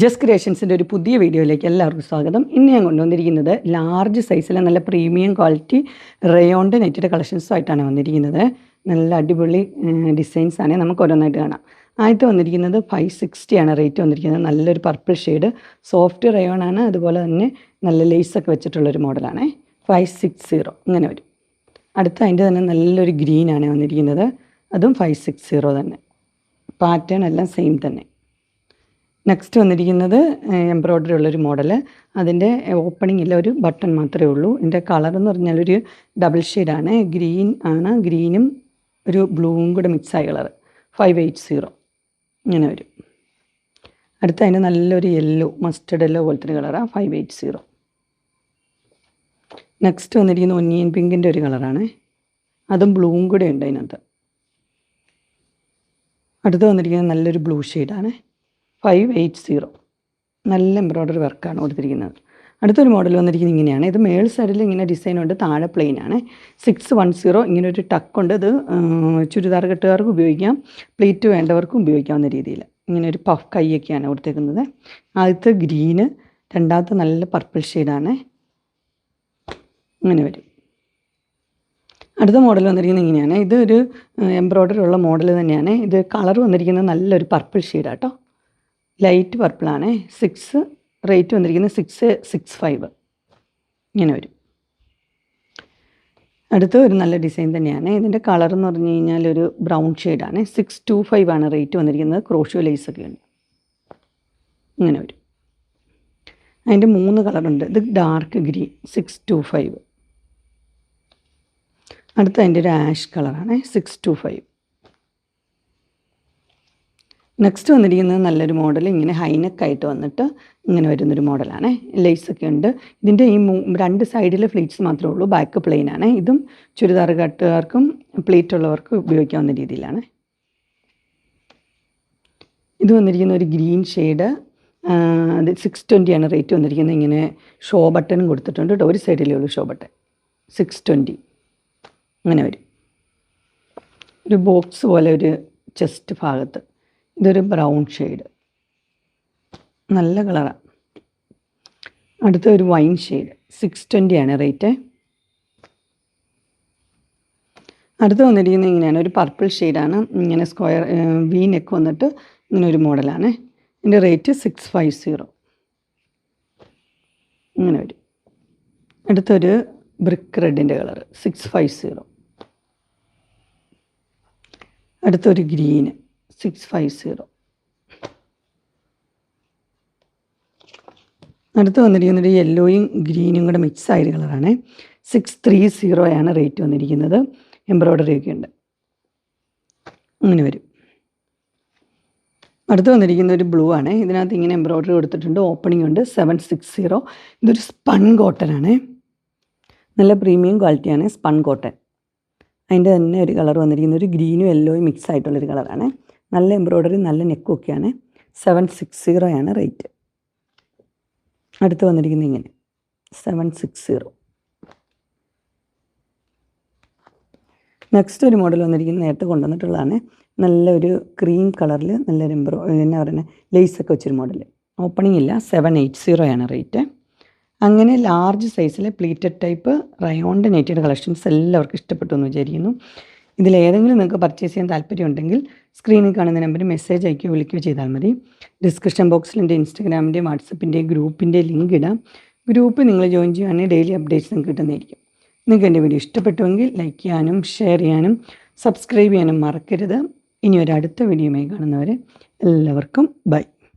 Just ക്രിയേഷൻസിൻ്റെ ഒരു പുതിയ വീഡിയോയിലേക്ക് എല്ലാവർക്കും സ്വാഗതം. ഇന്ന് ഞാൻ കൊണ്ടുവന്നിരിക്കുന്നത് ലാർജ് സൈസിലെ നല്ല പ്രീമിയം ക്വാളിറ്റി റയോണിൻ്റെ നെറ്റിൻ്റെ കളക്ഷൻസുമായിട്ടാണ് വന്നിരിക്കുന്നത്. നല്ല അടിപൊളി ഡിസൈൻസ് ആണ്. നമുക്ക് ഓരോന്നായിട്ട് കാണാം. ആദ്യത്തെ വന്നിരിക്കുന്നത് 560 ആണ് റേറ്റ് വന്നിരിക്കുന്നത്. നല്ലൊരു പർപ്പിൾ ഷെയ്ഡ് സോഫ്റ്റ് റയോൺ ആണ്. അതുപോലെ തന്നെ നല്ല ലേസൊക്കെ വെച്ചിട്ടുള്ളൊരു മോഡലാണ്. 560 ഇങ്ങനെ വരും. അടുത്ത അതിൻ്റെ തന്നെ നല്ലൊരു ഗ്രീനാണ് വന്നിരിക്കുന്നത്. അതും 560 തന്നെ. പാറ്റേൺ എല്ലാം സെയിം തന്നെ. നെക്സ്റ്റ് വന്നിരിക്കുന്നത് എംബ്രോയ്ഡറി ഉള്ളൊരു മോഡൽ. അതിൻ്റെ ഓപ്പണിംഗ് ഇല്ല, ഒരു ബട്ടൺ മാത്രമേ ഉള്ളൂ. ഇതിൻ്റെ കളർ എന്ന് പറഞ്ഞാൽ ഒരു ഡബിൾ ഷെയ്ഡാണ്. ഗ്രീൻ ആണ്, ഗ്രീനും ഒരു ബ്ലൂവും കൂടെ മിക്സായ കളർ. 580 ഇങ്ങനെ വരും. അടുത്ത അതിൻ്റെ നല്ലൊരു യെല്ലോ, മസ്റ്റർഡ് യെല്ലോ പോലത്തെ ഒരു കളറാണ്. 580. നെക്സ്റ്റ് വന്നിരിക്കുന്ന ഒനിയൻ പിങ്കിൻ്റെ ഒരു കളറാണ്. അതും ബ്ലൂവും കൂടെ ഉണ്ട് അതിനകത്ത്. അടുത്ത് വന്നിരിക്കുന്നത് നല്ലൊരു ബ്ലൂ ഷെയ്ഡാണ്. 580 നല്ല എംബ്രോയ്ഡറി വർക്കാണ് കൊടുത്തിരിക്കുന്നത്. അടുത്തൊരു മോഡൽ വന്നിരിക്കുന്നത് ഇങ്ങനെയാണ്. ഇത് മേൾ സൈഡിൽ ഇങ്ങനെ ഡിസൈൻ ഉണ്ട്, താഴെ പ്ലെയിൻ ആണ്. 610 ഇങ്ങനെ ഒരു ടക്കുണ്ട്. ഇത് ചുരിദാർ കെട്ടുകാർക്ക് ഉപയോഗിക്കാം, പ്ലീറ്റ് വേണ്ടവർക്കും ഉപയോഗിക്കാവുന്ന രീതിയിൽ. ഇങ്ങനെ ഒരു പഫ് കൈയൊക്കെയാണ് കൊടുത്തേക്കുന്നത്. ആദ്യത്തെ ഗ്രീന്, രണ്ടാമത്തെ നല്ല പർപ്പിൾ ഷെയ്ഡാണ്. ഇങ്ങനെ വരും. അടുത്ത മോഡൽ വന്നിരിക്കുന്നത് ഇങ്ങനെയാണ്. ഇത് ഒരു എംബ്രോയ്ഡറി ഉള്ള മോഡൽ തന്നെയാണ്. ഇത് കളർ വന്നിരിക്കുന്നത് നല്ലൊരു പർപ്പിൾ ഷെയ്ഡാണ് കേട്ടോ. ലൈറ്റ് പർപ്പിളാണ്. റേറ്റ് വന്നിരിക്കുന്നത് 665 ഇങ്ങനെ വരും. അടുത്ത ഒരു നല്ല ഡിസൈൻ തന്നെയാണ്. ഇതിൻ്റെ കളർ എന്ന് പറഞ്ഞു കഴിഞ്ഞാൽ ഒരു ബ്രൗൺ ഷെയ്ഡാണ്. 625 ആണ് റേറ്റ് വന്നിരിക്കുന്നത്. ക്രോഷ്യോ ലേസൊക്കെ ഉണ്ട്. ഇങ്ങനെ വരും. അതിൻ്റെ 3 കളറുണ്ട്. ഇത് ഡാർക്ക് ഗ്രീൻ 625. അടുത്ത അതിൻ്റെ ഒരു ആഷ് കളറാണ്. 625. നെക്സ്റ്റ് വന്നിരിക്കുന്നത് നല്ലൊരു മോഡൽ. ഇങ്ങനെ ഹൈനെക്കായിട്ട് വന്നിട്ട് ഇങ്ങനെ വരുന്നൊരു മോഡലാണ്. ലേസൊക്കെ ഉണ്ട്. ഇതിൻ്റെ ഈ 2 സൈഡിൽ ഫ്ലീറ്റ്സ് മാത്രമേ ഉള്ളൂ. ബാക്ക് പ്ലെയിൻ ആണ്. ഇതും ചുരിദാർ കട്ടുകാർക്കും പ്ലീറ്റ് ഉള്ളവർക്കും ഉപയോഗിക്കാവുന്ന രീതിയിലാണ്. ഇത് വന്നിരിക്കുന്ന ഒരു ഗ്രീൻ ഷെയ്ഡ്. അത് 620 ആണ് റേറ്റ് വന്നിരിക്കുന്നത്. ഇങ്ങനെ ഷോ ബട്ടണും കൊടുത്തിട്ടുണ്ട് കേട്ടോ. ഒരു സൈഡിലേ ഉള്ളൂ ഷോ ബട്ടൺ. 620 അങ്ങനെ വരും. ഒരു ബോക്സ് പോലെ ഒരു ചെസ്റ്റ് ഭാഗത്ത്. ഇതൊരു ബ്രൗൺ ഷെയ്ഡ്, നല്ല കളറാണ്. അടുത്ത ഒരു വൈൻ ഷെയ്ഡ്. 620 ആണ് റേറ്റ്. അടുത്ത് വന്നിരിക്കുന്നത് ഇങ്ങനെയാണ്. ഒരു പർപ്പിൾ ഷെയ്ഡാണ്. ഇങ്ങനെ സ്ക്വയർ വി നെക്ക് വന്നിട്ട് ഇങ്ങനെ ഒരു മോഡലാണ്. ഇതിൻ്റെ റേറ്റ് 650 ഇങ്ങനെ വരും. അടുത്തൊരു ബ്രിക്ക് റെഡിൻ്റെ കളർ 650. അടുത്തൊരു ഗ്രീന് 650. അടുത്ത് വന്നിരിക്കുന്നൊരു യെല്ലോയും ഗ്രീനും കൂടെ മിക്സ് ആയ കളറാണ്. 630 ആണ് റേറ്റ് വന്നിരിക്കുന്നത്. എംബ്രോയ്ഡറി ഒക്കെ ഉണ്ട്. അങ്ങനെ വരും. അടുത്ത് വന്നിരിക്കുന്ന ഒരു ബ്ലൂ ആണ്. ഇതിനകത്ത് ഇങ്ങനെ എംബ്രോയ്ഡറി കൊടുത്തിട്ടുണ്ട്. ഓപ്പണിംഗ് ഉണ്ട്. 760. ഇതൊരു സ്പൺ കോട്ടൺ ആണ്. നല്ല പ്രീമിയം ക്വാളിറ്റിയാണ് സ്പൺ കോട്ടൺ. അതിൻ്റെ തന്നെ ഒരു കളർ വന്നിരിക്കുന്ന ഒരു ഗ്രീനും യെല്ലോയും മിക്സ് ആയിട്ടുള്ളൊരു കളറാണ്. നല്ല എംബ്രോയ്ഡറി, നല്ല നെക്കൊക്കെയാണ്. 760 ആണ് റേറ്റ്. അടുത്ത് വന്നിരിക്കുന്നത് ഇങ്ങനെ 760. നെക്സ്റ്റ് ഒരു മോഡൽ വന്നിരിക്കുന്നത് നേരത്തെ കൊണ്ടുവന്നിട്ടുള്ളതാണ്. നല്ലൊരു ക്രീം കളറിൽ നല്ലൊരു എന്നാ പറയുന്നത്, ലേസൊക്കെ വെച്ചൊരു മോഡൽ. ഓപ്പണിംഗ് ഇല്ല. 780 ആണ് റേറ്റ്. അങ്ങനെ ലാർജ് സൈസിലെ പ്ലീറ്റഡ് ടൈപ്പ് റയോണിൻ്റെ നെറ്റിയുടെ കളക്ഷൻസ് എല്ലാവർക്കും ഇഷ്ടപ്പെട്ടു എന്ന് വിചാരിക്കുന്നു. ഇതിലേതെങ്കിലും നിങ്ങൾക്ക് പർച്ചേസ് ചെയ്യാൻ താല്പര്യമുണ്ടെങ്കിൽ സ്ക്രീനിൽ കാണുന്ന നമ്പറിൽ മെസ്സേജ് അയക്കുകയോ വിളിക്കുകയോ ചെയ്താൽ മതി. ഡിസ്ക്രിപ്ഷൻ ബോക്സിൽ എൻ്റെ ഇൻസ്റ്റാഗ്രാമിൻ്റെയും വാട്സപ്പിൻ്റെയും ഗ്രൂപ്പിൻ്റെ ലിങ്ക് ഇടാം. ഗ്രൂപ്പ് നിങ്ങൾ ജോയിൻ ചെയ്യുകയാണെങ്കിൽ ഡെയിലി അപ്ഡേറ്റ്സ് നിങ്ങൾക്ക് കിട്ടുന്നതായിരിക്കും. നിങ്ങൾക്ക് എൻ്റെ വീഡിയോ ഇഷ്ടപ്പെട്ടുവെങ്കിൽ ലൈക്ക് ചെയ്യാനും ഷെയർ ചെയ്യാനും സബ്സ്ക്രൈബ് ചെയ്യാനും മറക്കരുത്. ഇനി ഒരു അടുത്ത വീഡിയോയുമായി കാണുന്നവരെ എല്ലാവർക്കും ബൈ.